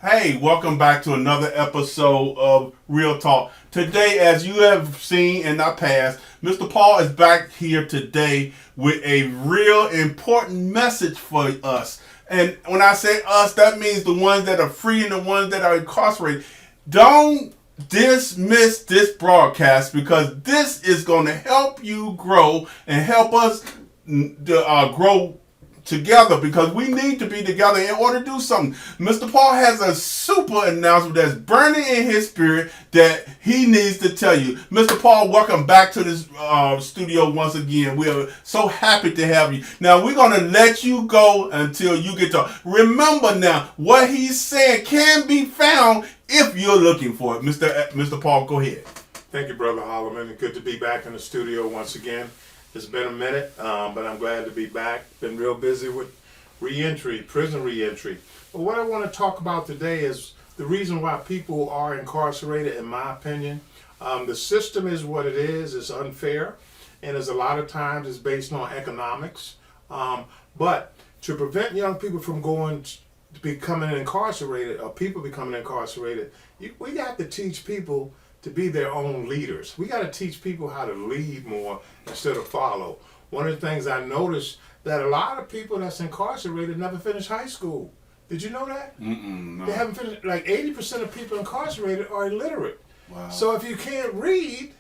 Hey, welcome back to another episode of Real Talk. Today, as you have seen in our past, Mr. Paul is back here today with a real important message for us. And when I say us, that means the ones that are free and the ones that are incarcerated. Don't dismiss this broadcast because this is going to help you grow and help us grow together because we need to be together in order to do something. Mr. Paul has a super announcement that's burning in his spirit that he needs to tell you. Mr. Paul, welcome back to this studio once again. We are so happy to have you. Now, we're going to let you go until you get to. Remember now, what he's saying can be found if you're looking for it. Mr. Paul, go ahead. Thank you, Brother Holloman. And good to be back in the studio once again. It's been a minute, but I'm glad to be back. Been real busy with prison reentry. But what I want to talk about today is the reason why people are incarcerated, in my opinion. The system is what it is. It's unfair. And there's a lot of times it's based on economics. But to prevent young people from becoming incarcerated, or people becoming incarcerated, we got to teach people to be their own leaders. We got to teach people how to lead more instead of follow. One of the things I noticed that a lot of people that's incarcerated never finish high school. Did you know that? No. They haven't finished. Like 80% of people incarcerated are illiterate. Wow. So if you can't read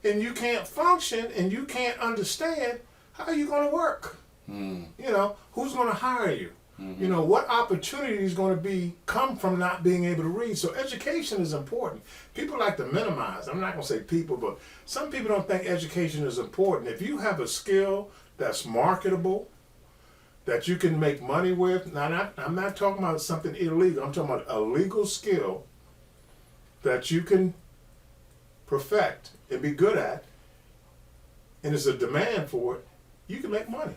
and you can't function and you can't understand, how are you going to work? You know, who's going to hire you? You know, what opportunity is going to come from not being able to read? So education is important. People like to minimize. I'm not going to say people, but some people don't think education is important. If you have a skill that's marketable, that you can make money with, now I'm not talking about something illegal. I'm talking about a legal skill that you can perfect and be good at, and there's a demand for it, you can make money.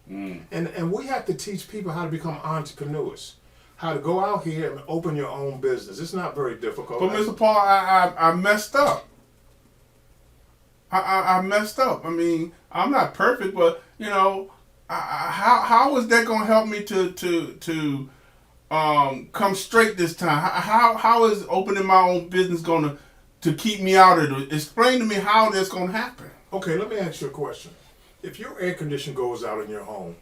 And we have to teach people how to become entrepreneurs, how to go out here and open your own business. It's not very difficult. But Mr. Paul, I messed up. I messed up. I mean, I'm not perfect, but you know, how is that going to help me to come straight this time? How is opening my own business going to keep me out of it? Explain to me how that's going to happen. Okay, let me ask you a question. If your air conditioner goes out in your home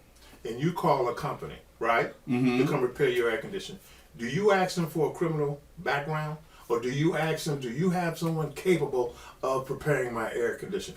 and you call a company, right, to come repair your air conditioner, do you ask them for a criminal background? Or do you ask them, do you have someone capable of repairing my air conditioner?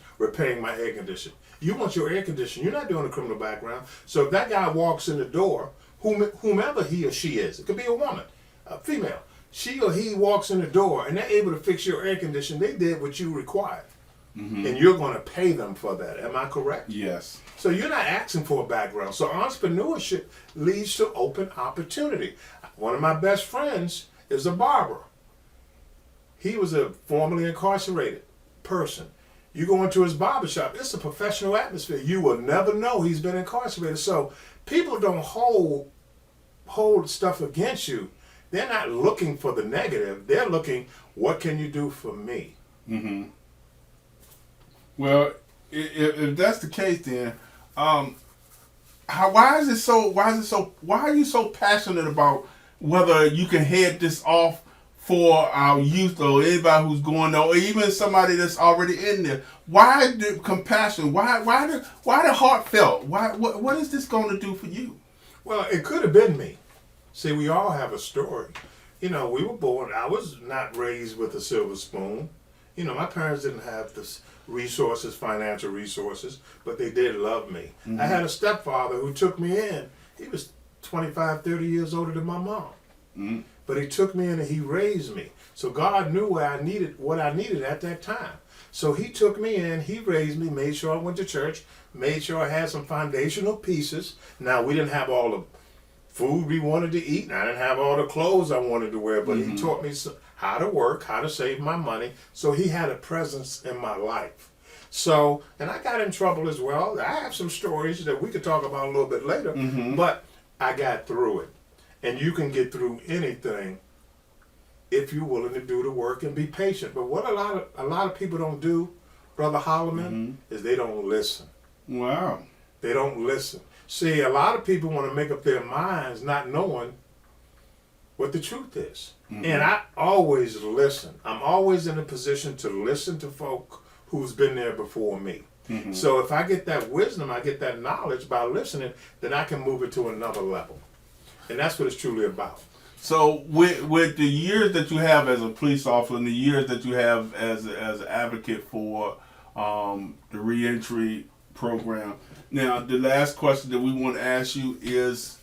You want your air conditioner. You're not doing a criminal background. So if that guy walks in the door, whomever he or she is, it could be a woman, a female, she or he walks in the door and they're able to fix your air conditioner, they did what you required. And you're going to pay them for that. Am I correct? Yes. So you're not asking for a background. So entrepreneurship leads to open opportunity. One of my best friends is a barber. He was a formerly incarcerated person. You go into his barbershop, it's a professional atmosphere. You will never know he's been incarcerated. So people don't hold stuff against you. They're not looking for the negative. They're looking, what can you do for me? Well, if that's the case, then why are you so passionate about whether you can head this off for our youth or anybody who's going there, or even somebody that's already in there? Why the compassion? Why the heartfelt? What is this going to do for you? Well, it could have been me. See, we all have a story. You know, we were born. I was not raised with a silver spoon. You know, my parents didn't have the resources, financial resources, but they did love me. I had a stepfather who took me in. He was 25, 30 years older than my mom. But he took me in and he raised me. So God knew what I needed at that time. So he took me in, he raised me, made sure I went to church, made sure I had some foundational pieces. Now, we didn't have all the food we wanted to eat, and I didn't have all the clothes I wanted to wear, but he taught me how to work, how to save my money. So he had a presence in my life. So, and I got in trouble as well. I have some stories that we could talk about a little bit later, but I got through it. And you can get through anything if you're willing to do the work and be patient. But what a lot of people don't do, Brother Holloman, is they don't listen. Wow. They don't listen. See, a lot of people want to make up their minds not knowing what the truth is. Mm-hmm. And I always listen. I'm always in a position to listen to folk who's been there before me. Mm-hmm. So if I get that wisdom, I get that knowledge by listening, then I can move it to another level. And that's what it's truly about. So with the years that you have as a police officer and the years that you have as an advocate for the reentry program, now the last question that we want to ask you is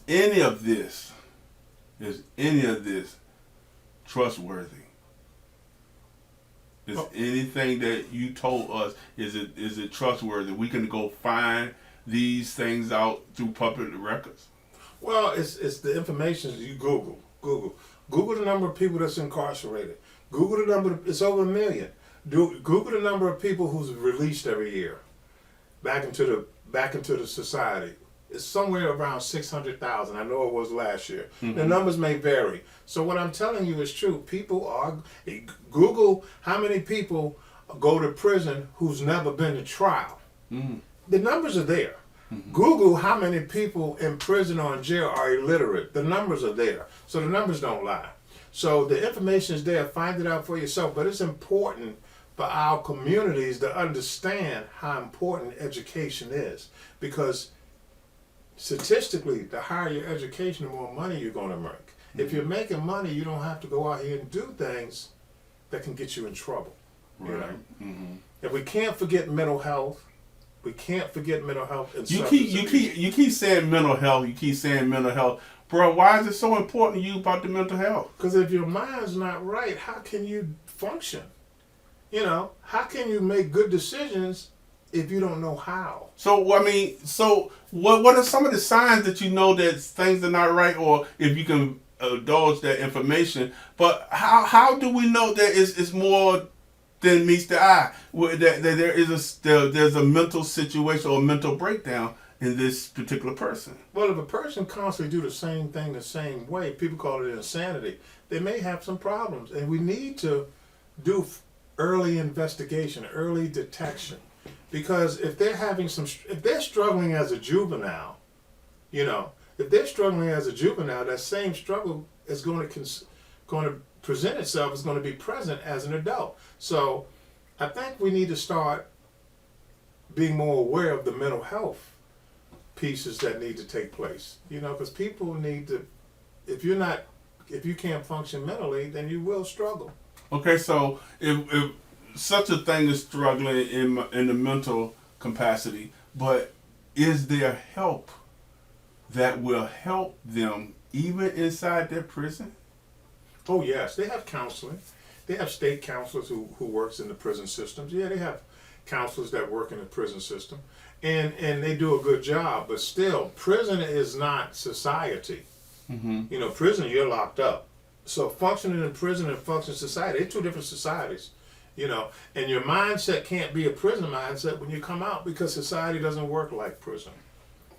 any of this trustworthy? Is anything that you told us, is it trustworthy? We can go find these things out through public records? Well, it's the information you Google the number of people that's incarcerated. Google the number. It's over 1 million. Google the number of people who's released every year back into the society. It's somewhere around 600,000. I know it was last year. Mm-hmm. The numbers may vary. So what I'm telling you is true. People are Google how many people go to prison who's never been to trial. Mm-hmm. The numbers are there. Mm-hmm. Google how many people in prison or in jail are illiterate. The numbers are there. So the numbers don't lie. So the information is there. Find it out for yourself. But it's important for our communities to understand how important education is. Because statistically, the higher your education, the more money you're going to make. Mm-hmm. If you're making money, you don't have to go out here and do things that can get you in trouble. Right. You know? Mm-hmm. If we can't forget mental health, we can't forget mental health. And you keep saying mental health. You keep saying mental health, bro. Why is it so important to you about the mental health? Because if your mind's not right, how can you function? You know, how can you make good decisions if you don't know how? So I mean, what are some of the signs that you know that things are not right, or if you can indulge that information? But how do we know that it's more than meets the eye? That there's a mental situation or a mental breakdown in this particular person. Well, if a person constantly do the same thing the same way, people call it insanity. They may have some problems, and we need to do early investigation, early detection. Because if they're struggling as a juvenile, you know, that same struggle is going to present itself, is going to be present as an adult. So I think we need to start being more aware of the mental health pieces that need to take place. You know, because people need to, if you can't function mentally, then you will struggle. Okay, so if such a thing is struggling in the mental capacity, but is there help that will help them even inside their prison? Oh yes, they have counseling. They have state counselors who works in the prison systems. Yeah, they have counselors that work in the prison system, and they do a good job. But still, prison is not society. Mm-hmm. You know, prison, you're locked up. So functioning in prison and functioning in society, they're two different societies. You know, and your mindset can't be a prison mindset when you come out, because society doesn't work like prison.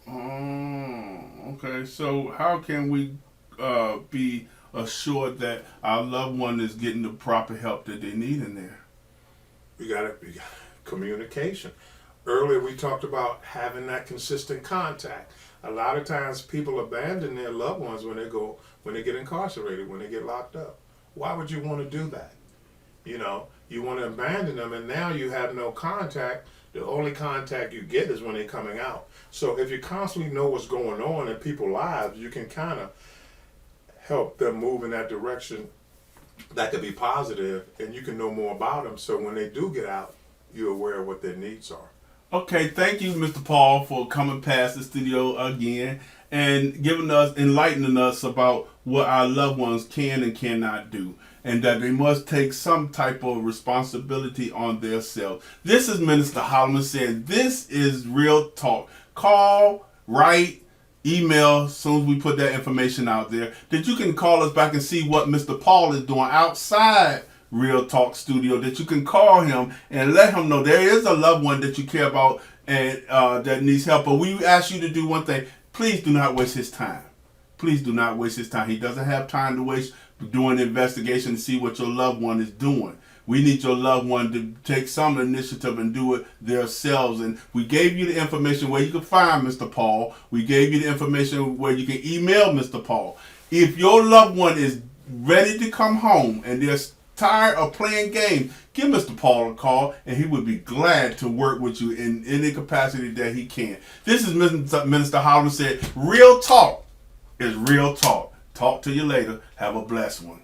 Oh, okay. So how can we be assured that our loved one is getting the proper help that they need in there? We got communication. Earlier we talked about having that consistent contact. A lot of times people abandon their loved ones when they get incarcerated, when they get locked up. Why would you want to do that? You know, you want to abandon them, and now you have no contact. The only contact you get is when they're coming out. So if you constantly know what's going on in people's lives, you can kind of help them move in that direction that could be positive, and you can know more about them. So when they do get out, you're aware of what their needs are. Okay, thank you, Mr. Paul, for coming past the studio again and enlightening us about what our loved ones can and cannot do, and that they must take some type of responsibility on themselves. This is Minister Holloman saying this is Real Talk. Call, write, email as soon as we put that information out there, that you can call us back and see what Mr. Paul is doing outside Real Talk Studio, that you can call him and let him know there is a loved one that you care about and that needs help. But we ask you to do one thing. Please do not waste his time. Please do not waste his time. He doesn't have time to waste doing an investigation to see what your loved one is doing. We need your loved one to take some initiative and do it themselves. And we gave you the information where you can find Mr. Paul. We gave you the information where you can email Mr. Paul. If your loved one is ready to come home and they're tired of playing games, give Mr. Paul a call, and he would be glad to work with you in any capacity that he can. This is Minister Holland said, real talk is real talk. Talk to you later. Have a blessed one.